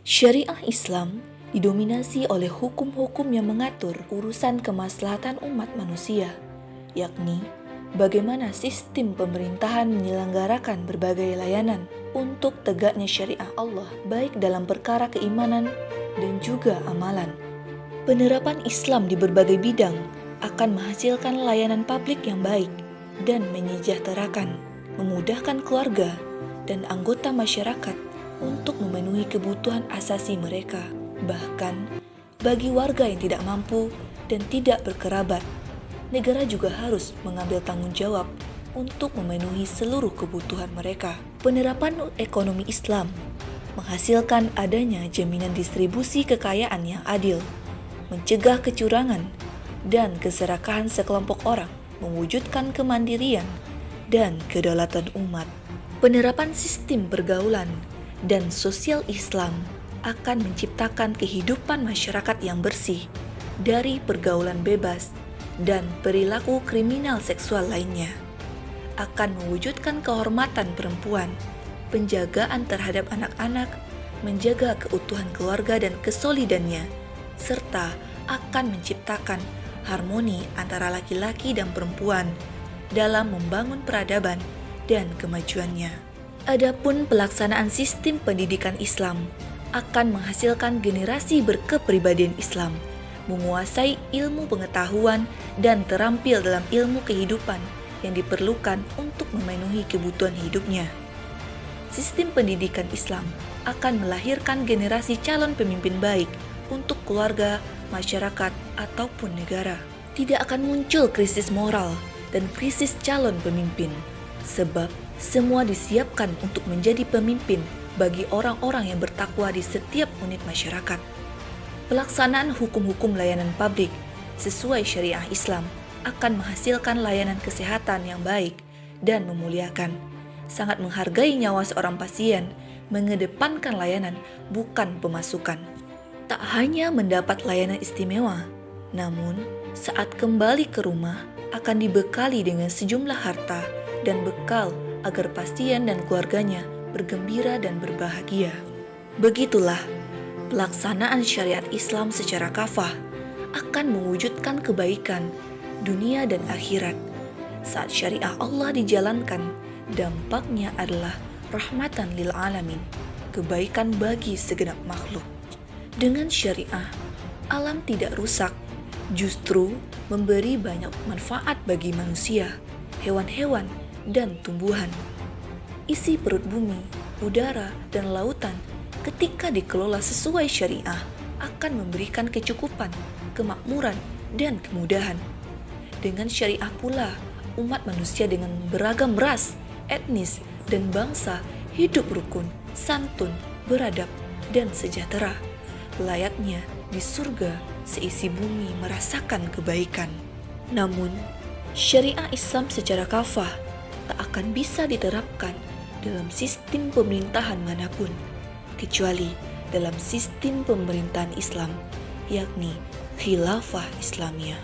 Syariah Islam didominasi oleh hukum-hukum yang mengatur urusan kemaslahatan umat manusia, yakni bagaimana sistem pemerintahan menyelenggarakan berbagai layanan untuk tegaknya syariah Allah, baik dalam perkara keimanan dan juga amalan. Penerapan Islam di berbagai bidang akan menghasilkan layanan publik yang baik dan menyejahterakan, memudahkan keluarga dan anggota masyarakat untuk memenuhi kebutuhan asasi mereka. Bahkan, bagi warga yang tidak mampu dan tidak berkerabat, negara juga harus mengambil tanggung jawab untuk memenuhi seluruh kebutuhan mereka. Penerapan ekonomi Islam menghasilkan adanya jaminan distribusi kekayaan yang adil, mencegah kecurangan dan keserakahan sekelompok orang, mewujudkan kemandirian dan kedaulatan umat. Penerapan sistem pergaulan dan sosial Islam akan menciptakan kehidupan masyarakat yang bersih dari pergaulan bebas dan perilaku kriminal seksual lainnya, akan mewujudkan kehormatan perempuan, penjagaan terhadap anak-anak, menjaga keutuhan keluarga dan kesolidannya, serta akan menciptakan harmoni antara laki-laki dan perempuan dalam membangun peradaban dan kemajuannya. Adapun pelaksanaan sistem pendidikan Islam akan menghasilkan generasi berkepribadian Islam, menguasai ilmu pengetahuan dan terampil dalam ilmu kehidupan yang diperlukan untuk memenuhi kebutuhan hidupnya. Sistem pendidikan Islam akan melahirkan generasi calon pemimpin baik untuk keluarga, masyarakat, ataupun negara. Tidak akan muncul krisis moral dan krisis calon pemimpin, sebab semua disiapkan untuk menjadi pemimpin bagi orang-orang yang bertakwa di setiap unit masyarakat. Pelaksanaan hukum-hukum layanan publik sesuai syariah Islam akan menghasilkan layanan kesehatan yang baik dan memuliakan. Sangat menghargai nyawa seorang pasien, mengedepankan layanan bukan pemasukan. Tak hanya mendapat layanan istimewa, namun saat kembali ke rumah akan dibekali dengan sejumlah harta dan bekal agar pasien dan keluarganya bergembira dan berbahagia. Begitulah pelaksanaan syariat Islam secara kafah akan mewujudkan kebaikan dunia dan akhirat. Saat syariah Allah dijalankan, dampaknya adalah rahmatan lil alamin, kebaikan bagi segenap makhluk. Dengan syariah, alam tidak rusak, justru memberi banyak manfaat bagi manusia, hewan-hewan, dan tumbuhan. Isi perut bumi, udara, dan lautan ketika dikelola sesuai syariah akan memberikan kecukupan, kemakmuran, dan kemudahan. Dengan syariah pula, umat manusia dengan beragam ras, etnis, dan bangsa hidup rukun, santun, beradab, dan sejahtera. Layaknya di surga, seisi bumi merasakan kebaikan. Namun, syariah Islam secara kafah tak akan bisa diterapkan dalam sistem pemerintahan manapun, kecuali dalam sistem pemerintahan Islam, yakni khilafah Islamiyah.